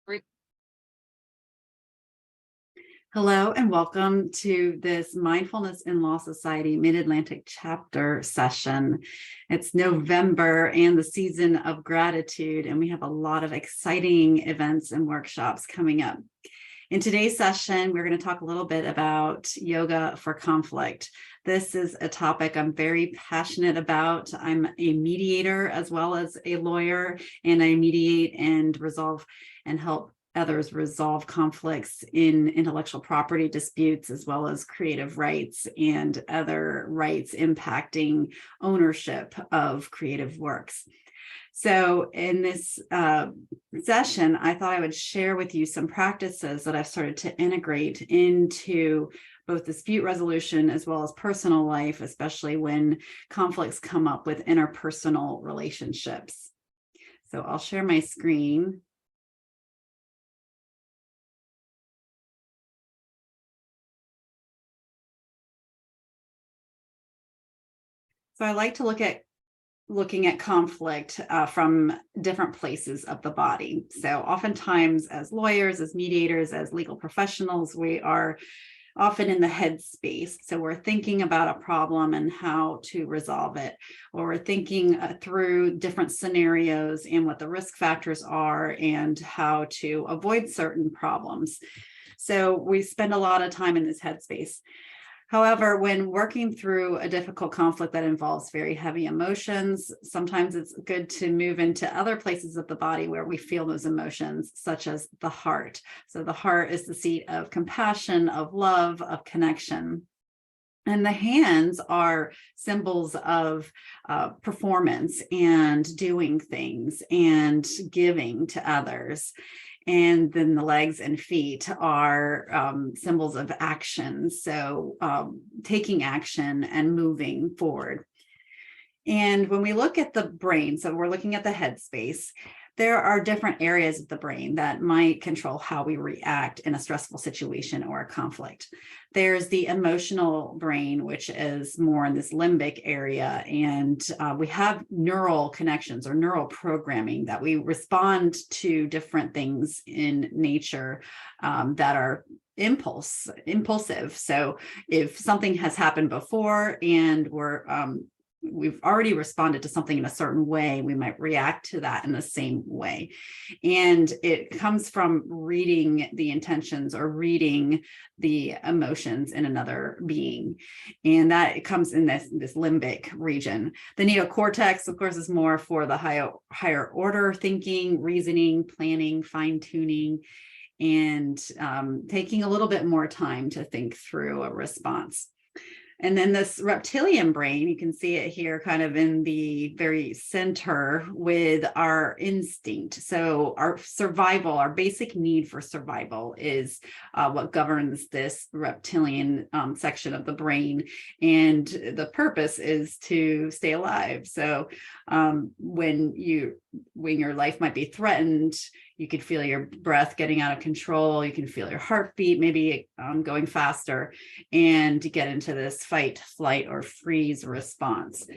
Re- Hello and welcome to this Mindfulness in Law Society Mid-Atlantic chapter session. It's November and the season of gratitude, and we have a lot of exciting events and workshops coming up. In today's session, we're going to talk a little bit about yoga for conflict. This is a topic I'm very passionate about. I'm a mediator as well as a lawyer, and I mediate and resolve and help others resolve conflicts in intellectual property disputes, as well as creative rights and other rights impacting ownership of creative works. So in this session, I thought I would share with you some practices that I've started to integrate into both dispute resolution as well as personal life, especially when conflicts come up with interpersonal relationships. So I'll share my screen. So I like to looking at conflict from different places of the body. So oftentimes as lawyers, as mediators, as legal professionals, we are often in the head space. So we're thinking about a problem and how to resolve it, or we're thinking through different scenarios and what the risk factors are and how to avoid certain problems. So we spend a lot of time in this headspace. However, when working through a difficult conflict that involves very heavy emotions, sometimes it's good to move into other places of the body where we feel those emotions, such as the heart. So the heart is the seat of compassion, of love, of connection. And the hands are symbols of performance and doing things and giving to others. And then the legs and feet are symbols of action. So taking action and moving forward. And when we look at the brain, so we're looking at the headspace, there are different areas of the brain that might control how we react in a stressful situation or a conflict. There's the emotional brain, which is more in this limbic area, and we have neural connections or neural programming that we respond to different things in nature that are impulsive. So if something has happened before and we've already responded to something in a certain way, we might react to that in the same way. And it comes from reading the intentions or reading the emotions in another being. And that comes in this limbic region. The neocortex, of course, is more for the higher order thinking, reasoning, planning, fine-tuning, and taking a little bit more time to think through a response. And then this reptilian brain, you can see it here kind of in the very center with our instinct. So our survival, our basic need for survival is what governs this reptilian section of the brain. And the purpose is to stay alive. So when your life might be threatened, you could feel your breath getting out of control. You can feel your heartbeat maybe going faster, and to get into this fight, flight, or freeze response.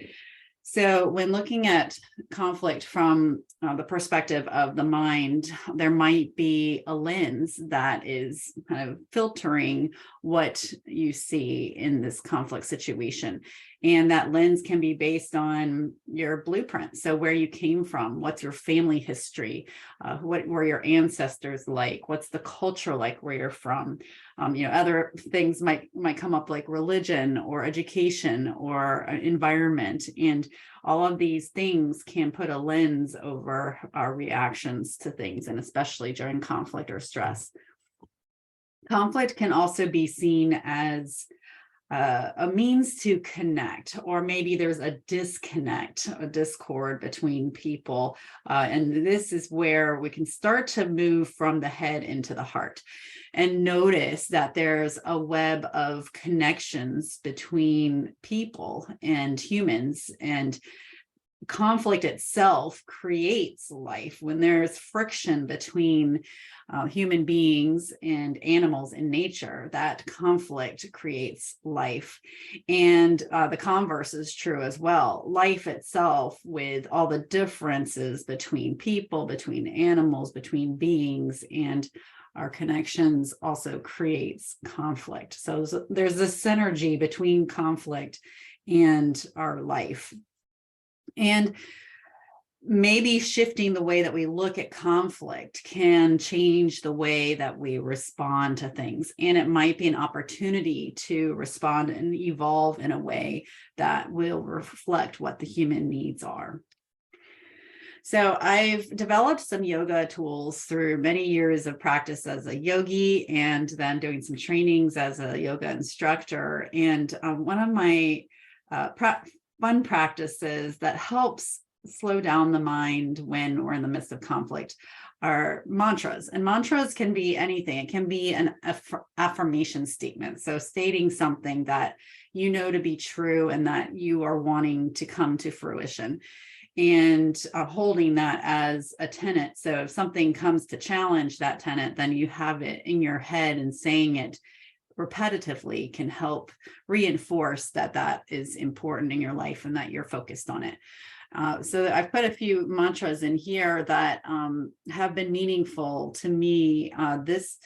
So when looking at conflict from the perspective of the mind, there might be a lens that is kind of filtering what you see in this conflict situation. And that lens can be based on your blueprint. So where you came from, what's your family history, what were your ancestors like, what's the culture like where you're from. Other things might come up like religion or education or environment. And all of these things can put a lens over our reactions to things, and especially during conflict or stress. Conflict can also be seen as a means to connect, or maybe there's a disconnect, a discord between people. And this is where we can start to move from the head into the heart and notice that there's a web of connections between people and humans. And conflict itself creates life. When there's friction between human beings and animals in nature, that conflict creates life. And the converse is true as well. Life itself, with all the differences between people, between animals, between beings, and our connections, also creates conflict. So there's this synergy between conflict and our life. And maybe shifting the way that we look at conflict can change the way that we respond to things. And it might be an opportunity to respond and evolve in a way that will reflect what the human needs are. So I've developed some yoga tools through many years of practice as a yogi, and then doing some trainings as a yoga instructor. And one of my fun practices that helps slow down the mind when we're in the midst of conflict are mantras. And mantras can be anything. It can be an affirmation statement. So stating something that you know to be true and that you are wanting to come to fruition, and holding that as a tenet. So if something comes to challenge that tenet, then you have it in your head, and saying it repetitively can help reinforce that that is important in your life and that you're focused on it. So I've put a few mantras in here that have been meaningful to me. This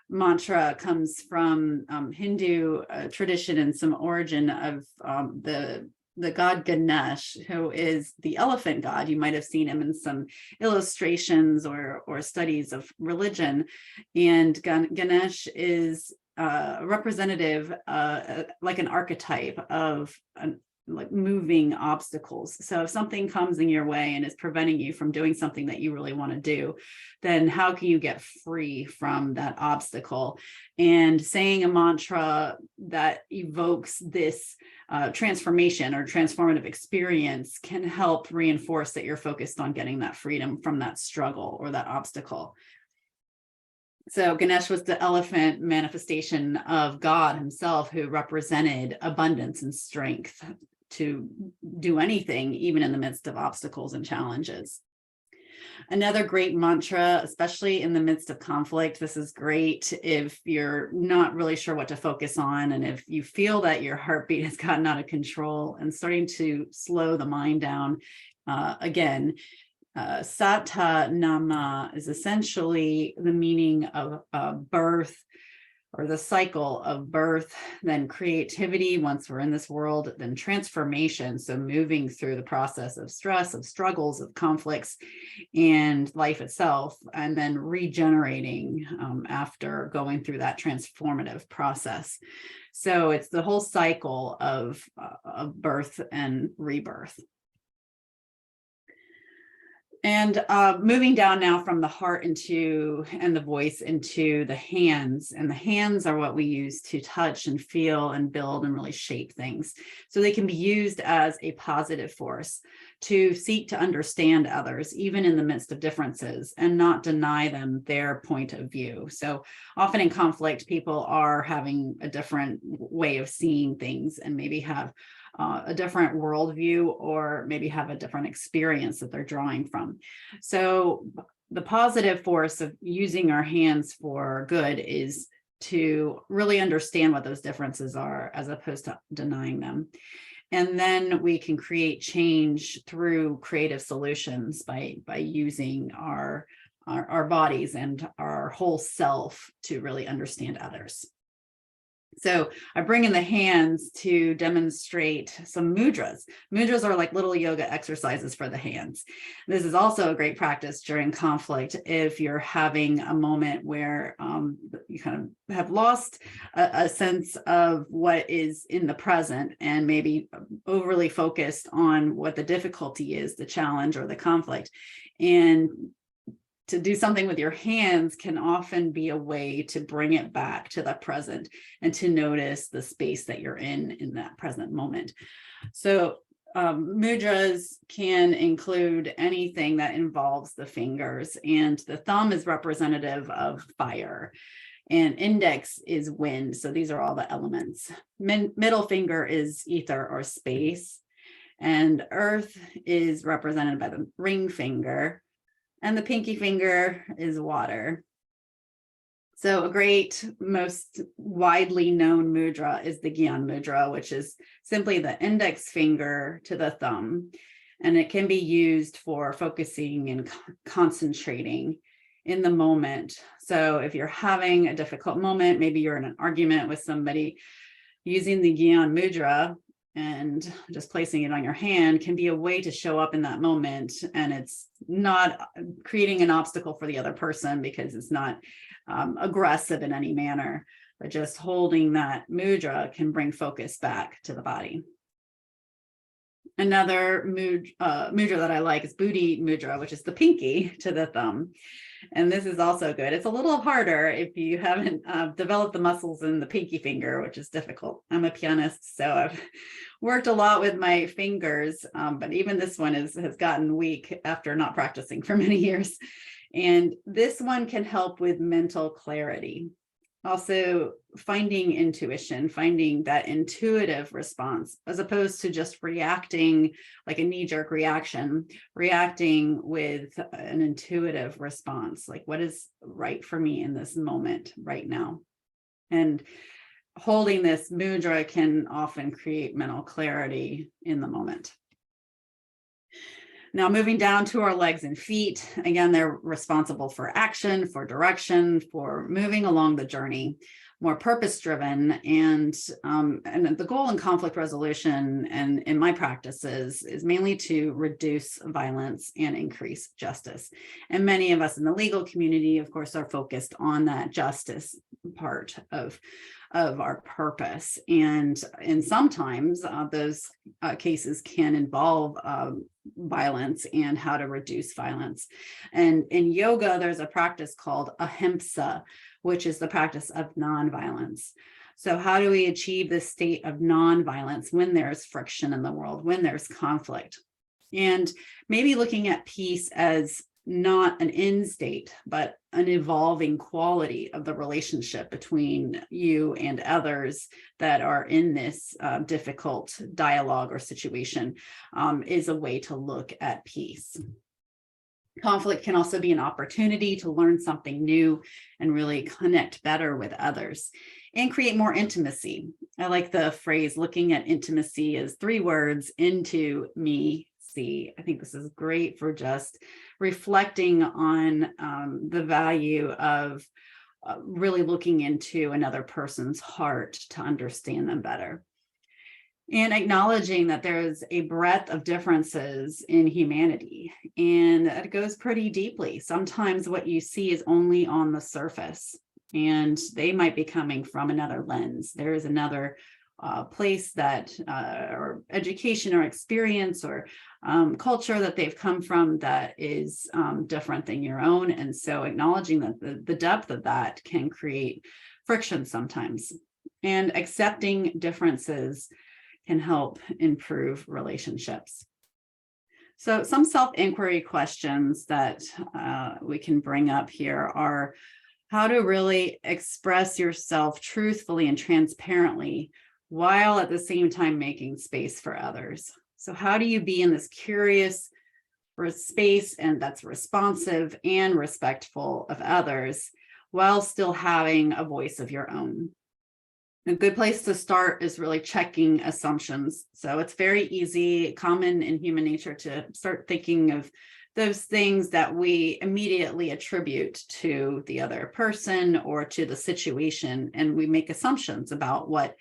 mantra comes from Hindu tradition and some origin of the god Ganesh, who is the elephant god. You might have seen him in some illustrations or studies of religion. And Ganesh is representative, like an archetype of like moving obstacles. So if something comes in your way and is preventing you from doing something that you really want to do, then how can you get free from that obstacle? And saying a mantra that evokes this transformation or transformative experience can help reinforce that you're focused on getting that freedom from that struggle or that obstacle. So Ganesh was the elephant manifestation of God himself, who represented abundance and strength to do anything, even in the midst of obstacles and challenges. Another great mantra, especially in the midst of conflict, this is great if you're not really sure what to focus on, and if you feel that your heartbeat has gotten out of control and starting to slow the mind down. Again, Sata Nama is essentially the meaning of birth, or the cycle of birth, then creativity once we're in this world, then transformation, so moving through the process of stress, of struggles, of conflicts, and life itself, and then regenerating after going through that transformative process. So it's the whole cycle of birth and rebirth. And moving down now from the heart and the voice into the hands. And the hands are what we use to touch and feel and build and really shape things. So they can be used as a positive force to seek to understand others, even in the midst of differences, and not deny them their point of view. So often in conflict, people are having a different way of seeing things, and maybe have a different worldview, or maybe have a different experience that they're drawing from. So the positive force of using our hands for good is to really understand what those differences are, as opposed to denying them. And then we can create change through creative solutions by using our bodies and our whole self to really understand others. So I bring in the hands to demonstrate some mudras. Mudras are like little yoga exercises for the hands. This is also a great practice during conflict if you're having a moment where you kind of have lost a sense of what is in the present, and maybe overly focused on what the difficulty is, the challenge or the conflict. And to do something with your hands can often be a way to bring it back to the present and to notice the space that you're in that present moment. So mudras can include anything that involves the fingers, and the thumb is representative of fire, and index is wind. So these are all the elements. Middle finger is ether or space. And earth is represented by the ring finger, and the pinky finger is water. So a great, most widely known mudra is the Gyan mudra, which is simply the index finger to the thumb. And it can be used for focusing and concentrating in the moment. So if you're having a difficult moment, maybe you're in an argument with somebody, using the Gyan mudra and just placing it on your hand can be a way to show up in that moment. And it's not creating an obstacle for the other person because it's not aggressive in any manner, but just holding that mudra can bring focus back to the body. Another mudra that I like is Buddhi mudra, which is the pinky to the thumb. And this is also good. It's a little harder if you haven't developed the muscles in the pinky finger, which is difficult. I'm a pianist, so I've worked a lot with my fingers, but even this one has gotten weak after not practicing for many years. And this one can help with mental clarity. Also finding intuition, finding that intuitive response, as opposed to just reacting like a knee-jerk reaction, reacting with an intuitive response, like what is right for me in this moment right now. And holding this mudra can often create mental clarity in the moment. Now, moving down to our legs and feet, again, they're responsible for action, for direction, for moving along the journey, more purpose-driven. And the goal in conflict resolution and in my practices is mainly to reduce violence and increase justice. And many of us in the legal community, of course, are focused on that justice part of our purpose. And sometimes those cases can involve violence and how to reduce violence. And in yoga, there's a practice called ahimsa, which is the practice of nonviolence. So how do we achieve this state of nonviolence when there's friction in the world, when there's conflict? And maybe looking at peace as not an end state, but an evolving quality of the relationship between you and others that are in this difficult dialogue or situation is a way to look at peace. Conflict can also be an opportunity to learn something new and really connect better with others and create more intimacy. I like the phrase looking at intimacy as 3 words: into, me, see. I think this is great for just reflecting on the value of really looking into another person's heart to understand them better. And acknowledging that there's a breadth of differences in humanity, and it goes pretty deeply. Sometimes what you see is only on the surface, and they might be coming from another lens. There is another place that, or education or experience or culture that they've come from that is different than your own. And so acknowledging that the depth of that can create friction sometimes, and accepting differences can help improve relationships. So some self-inquiry questions that we can bring up here are how to really express yourself truthfully and transparently while at the same time making space for others. So how do you be in this curious space and that's responsive and respectful of others while still having a voice of your own? A good place to start is really checking assumptions. So it's very easy, common in human nature to start thinking of those things that we immediately attribute to the other person or to the situation, and we make assumptions about what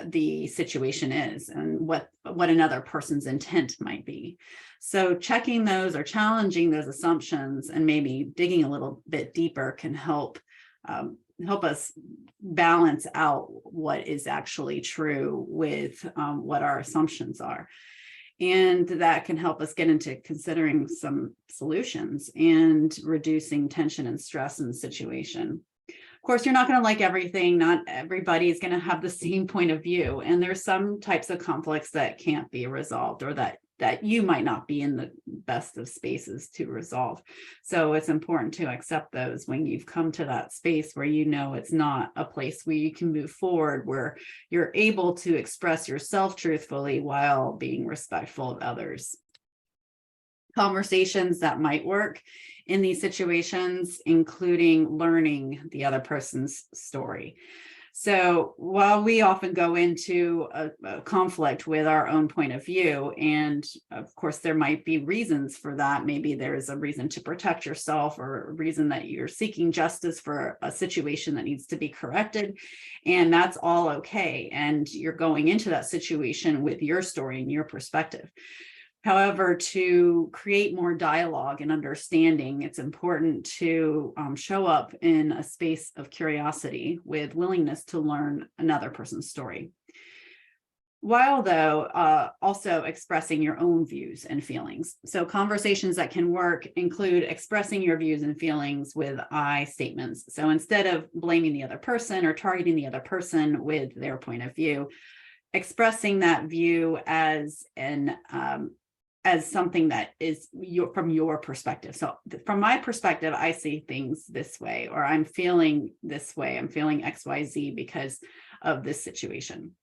the situation is and what another person's intent might be. So checking those or challenging those assumptions and maybe digging a little bit deeper can help us balance out what is actually true with what our assumptions are. And that can help us get into considering some solutions and reducing tension and stress in the situation. Of course, you're not going to like everything. Not everybody is going to have the same point of view. And there's some types of conflicts that can't be resolved or that that you might not be in the best of spaces to resolve. So it's important to accept those when you've come to that space where you know it's not a place where you can move forward, where you're able to express yourself truthfully while being respectful of others. Conversations that might work in these situations, including learning the other person's story. So while we often go into a conflict with our own point of view, and of course, there might be reasons for that. Maybe there's a reason to protect yourself, or a reason that you're seeking justice for a situation that needs to be corrected. And that's all okay. And you're going into that situation with your story and your perspective. However, to create more dialogue and understanding, it's important to show up in a space of curiosity with willingness to learn another person's story. While though, also expressing your own views and feelings. So conversations that can work include expressing your views and feelings with I statements. So instead of blaming the other person or targeting the other person with their point of view, expressing that view as something that is from your perspective. So from my perspective, I see things this way, or I'm feeling this way. I'm feeling XYZ because of this situation.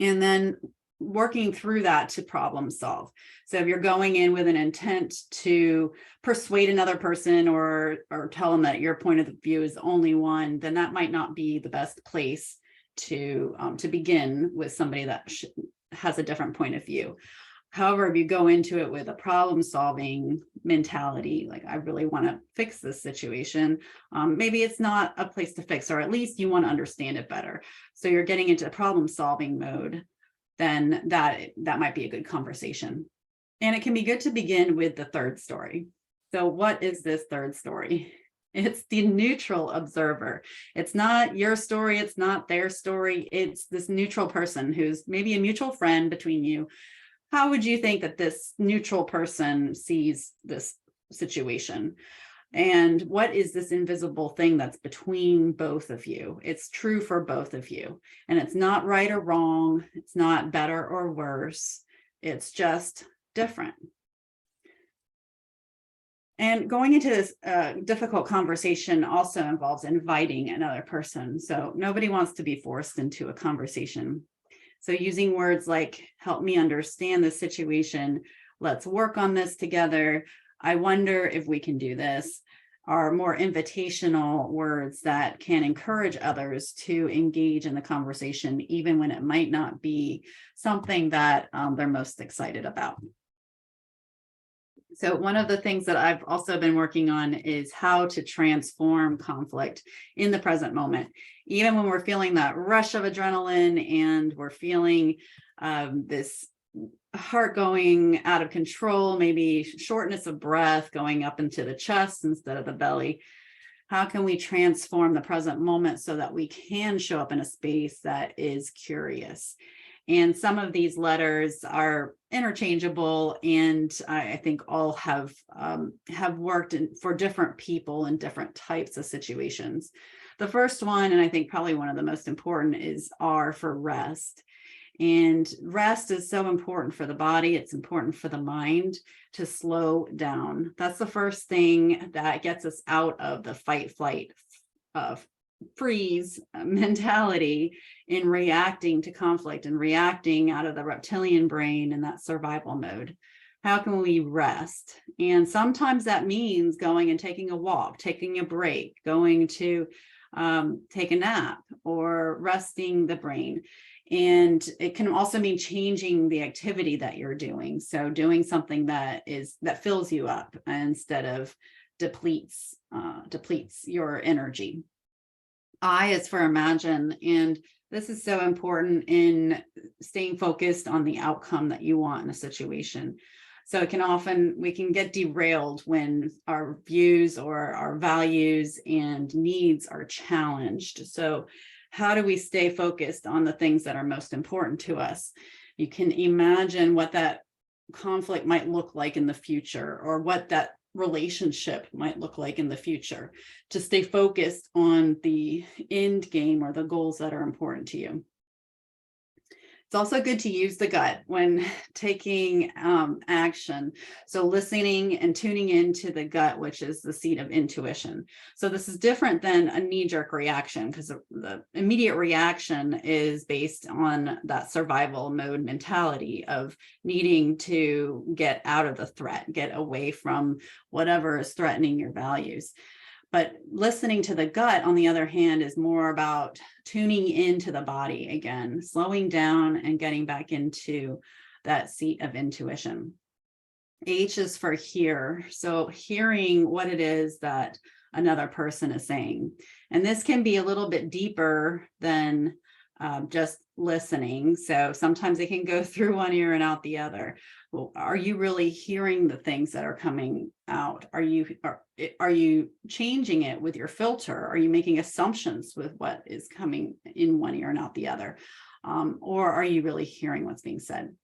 And then working through that to problem solve. So if you're going in with an intent to persuade another person or tell them that your point of view is the only one, then that might not be the best place to begin with somebody that has a different point of view. However, if you go into it with a problem-solving mentality, like I really want to fix this situation, maybe it's not a place to fix, or at least you want to understand it better. So you're getting into problem-solving mode, then that might be a good conversation. And it can be good to begin with the third story. So what is this third story? It's the neutral observer. It's not your story. It's not their story. It's this neutral person who's maybe a mutual friend between you. How would you think that this neutral person sees this situation? And what is this invisible thing that's between both of you? It's true for both of you. And it's not right or wrong. It's not better or worse. It's just different. And going into this difficult conversation also involves inviting another person. So nobody wants to be forced into a conversation. So using words like, help me understand this situation, let's work on this together, I wonder if we can do this, are more invitational words that can encourage others to engage in the conversation, even when it might not be something that they're most excited about. So one of the things that I've also been working on is how to transform conflict in the present moment. Even when we're feeling that rush of adrenaline and we're feeling this heart going out of control, maybe shortness of breath going up into the chest instead of the belly, how can we transform the present moment so that we can show up in a space that is curious? And some of these letters are interchangeable, and I think all have worked for different people in different types of situations. The first one, and I think probably one of the most important, is R for rest. And rest is so important for the body. It's important for the mind to slow down. That's the first thing that gets us out of the fight, flight, freeze mentality in reacting to conflict and reacting out of the reptilian brain in that survival mode. How can we rest? And sometimes that means going and taking a walk, taking a break, going to take a nap, or resting the brain. And it can also mean changing the activity that you're doing. So doing something that fills you up instead of depletes your energy. I is for imagine, and this is so important in staying focused on the outcome that you want in a situation. So we can get derailed when our views or our values and needs are challenged. So how do we stay focused on the things that are most important to us? You can imagine what that conflict might look like in the future, or what that relationship might look like in the future, to stay focused on the end game or the goals that are important to you. It's also good to use the gut when taking action. So listening and tuning into the gut, which is the seat of intuition. So this is different than a knee-jerk reaction, because the immediate reaction is based on that survival mode mentality of needing to get out of the threat, get away from whatever is threatening your values. But listening to the gut, on the other hand, is more about tuning into the body again, slowing down and getting back into that seat of intuition. H is for hear. So hearing what it is that another person is saying. And this can be a little bit deeper than just listening. So sometimes it can go through one ear and out the other. Well, are you really hearing the things that are coming out? Are you changing it with your filter? Are you making assumptions with what is coming in one ear and out the other? Or are you really hearing what's being said?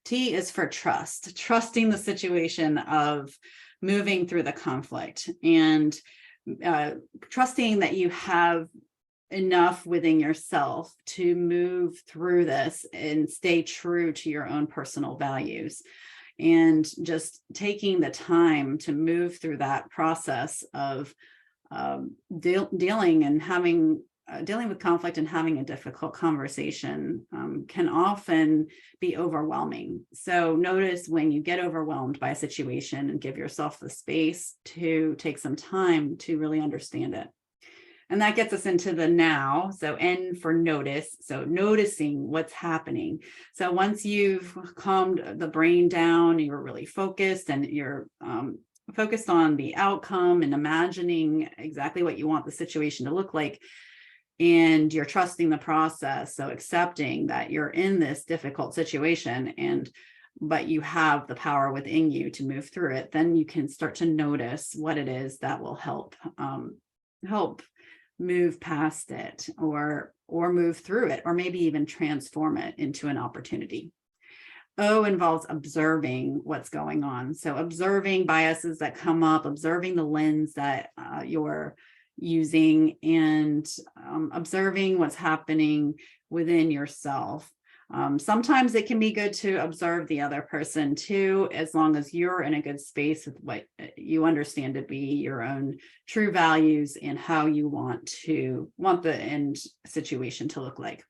T is for trust, trusting the situation of moving through the conflict, and trusting that you have enough within yourself to move through this and stay true to your own personal values, and just taking the time to move through that process of dealing with conflict and having a difficult conversation can often be overwhelming. So notice when you get overwhelmed by a situation and give yourself the space to take some time to really understand it. And that gets us into the now. So N for notice. So noticing what's happening. So once you've calmed the brain down, you're really focused, and you're focused on the outcome and imagining exactly what you want the situation to look like, and you're trusting the process. So accepting that you're in this difficult situation, but you have the power within you to move through it, then you can start to notice what it is that will help move past it, or move through it, or maybe even transform it into an opportunity. O involves observing what's going on. So observing biases that come up, observing the lens that you're using, and observing what's happening within yourself. Sometimes it can be good to observe the other person too, as long as you're in a good space with what you understand to be your own true values and how you want the end situation to look like.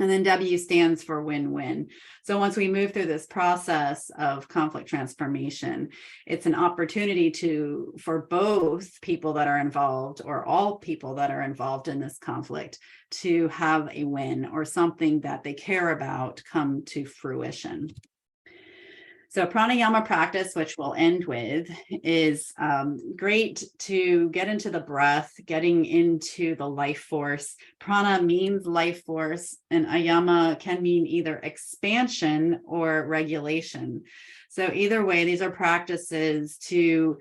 And then W stands for win-win. So once we move through this process of conflict transformation, it's an opportunity for both people that are involved, or all people that are involved in this conflict, to have a win, or something that they care about come to fruition. So pranayama practice, which we'll end with, is great to get into the breath, getting into the life force. Prana means life force, and ayama can mean either expansion or regulation. So either way, these are practices to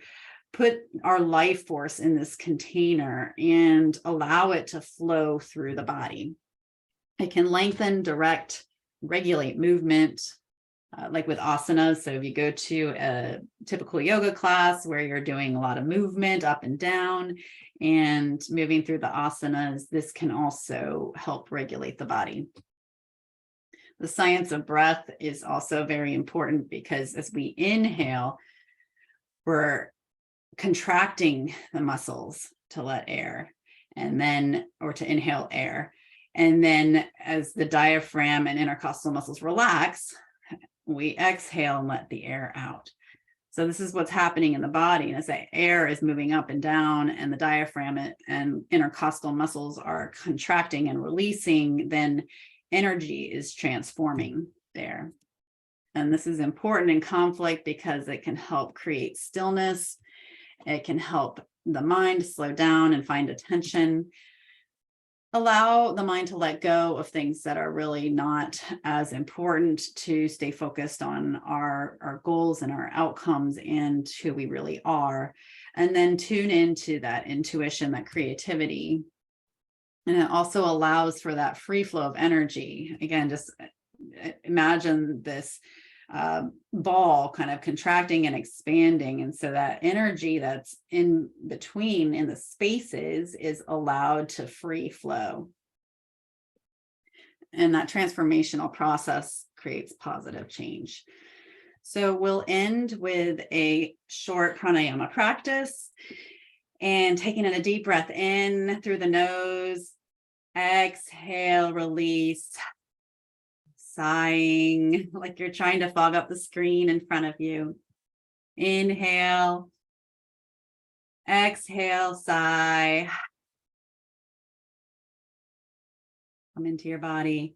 put our life force in this container and allow it to flow through the body. It can lengthen, direct, regulate movement, like with asanas. So if you go to a typical yoga class where you're doing a lot of movement up and down and moving through the asanas, this can also help regulate the body. The science of breath is also very important, because as we inhale, we're contracting the muscles to let air, or to inhale air. And then as the diaphragm and intercostal muscles relax, we exhale and let the air out. So this is what's happening in the body. And as the air is moving up and down, and the diaphragm and intercostal muscles are contracting and releasing, then energy is transforming there. And this is important in conflict because it can help create stillness. It can help the mind slow down and find attention. Allow the mind to let go of things that are really not as important, to stay focused on our goals and our outcomes and who we really are. And then tune into that intuition, that creativity. And it also allows for that free flow of energy. Again, just imagine this ball kind of contracting and expanding. And so that energy that's in between in the spaces is allowed to free flow. And that transformational process creates positive change. So we'll end with a short pranayama practice and taking in a deep breath in through the nose, exhale, release, sighing like you're trying to fog up the screen in front of you. Inhale, exhale, sigh. Come into your body.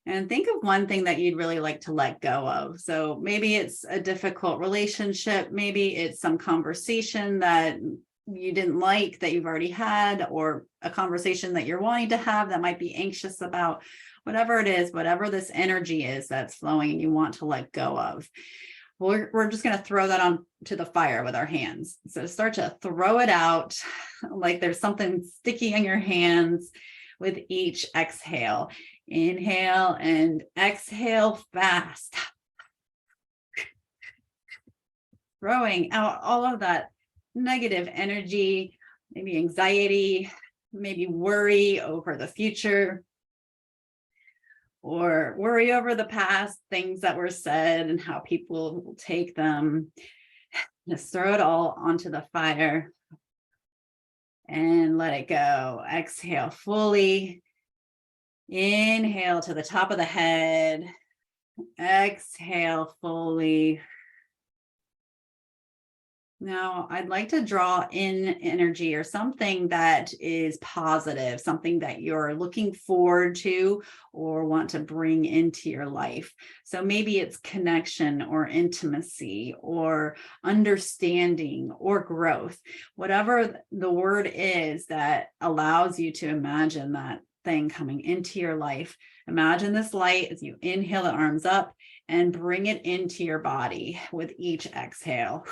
And think of one thing that you'd really like to let go of. So maybe it's a difficult relationship. Maybe it's some conversation that you didn't like that you've already had, or a conversation that you're wanting to have that might be anxious about. Whatever it is, whatever this energy is that's flowing and you want to let go of. We're just going to throw that on to the fire with our hands. So start to throw it out like there's something sticky in your hands with each exhale. Inhale and exhale fast. Throwing out all of that negative energy, maybe anxiety, maybe worry over the future, or worry over the past, things that were said and how people will take them. Just throw it all onto the fire and let it go. Exhale fully. Inhale to the top of the head. Exhale fully. Now, I'd like to draw in energy or something that is positive, something that you're looking forward to or want to bring into your life. So maybe it's connection or intimacy or understanding or growth, whatever the word is that allows you to imagine that thing coming into your life. Imagine this light as you inhale the arms up and bring it into your body with each exhale.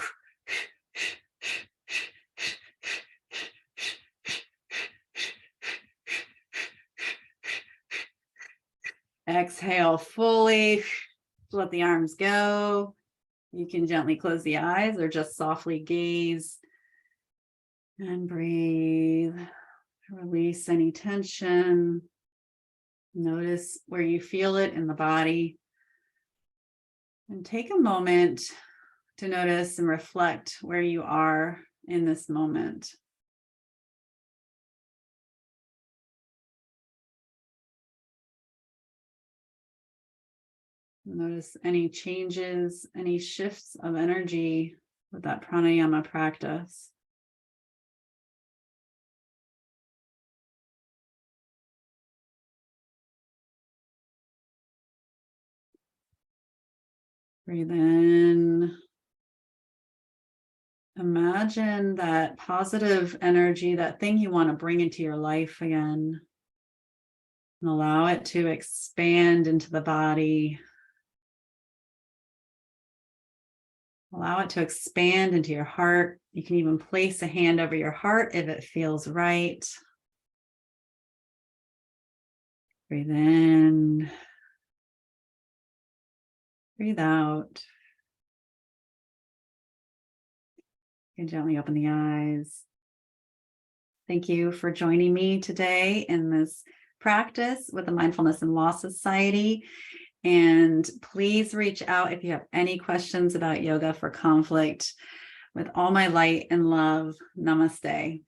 Exhale fully. Let the arms go. You can gently close the eyes or just softly gaze and breathe. Release any tension. Notice where you feel it in the body. And take a moment to notice and reflect where you are in this moment. Notice any changes, any shifts of energy with that pranayama practice. Breathe in. Imagine that positive energy, that thing you want to bring into your life again, and allow it to expand into the body. Allow it to expand into your heart. You can even place a hand over your heart if it feels right. Breathe in. Breathe out. You can gently open the eyes. Thank you for joining me today in this practice with the Mindfulness and Law Society. And please reach out if you have any questions about yoga for conflict. With all my light and love, namaste.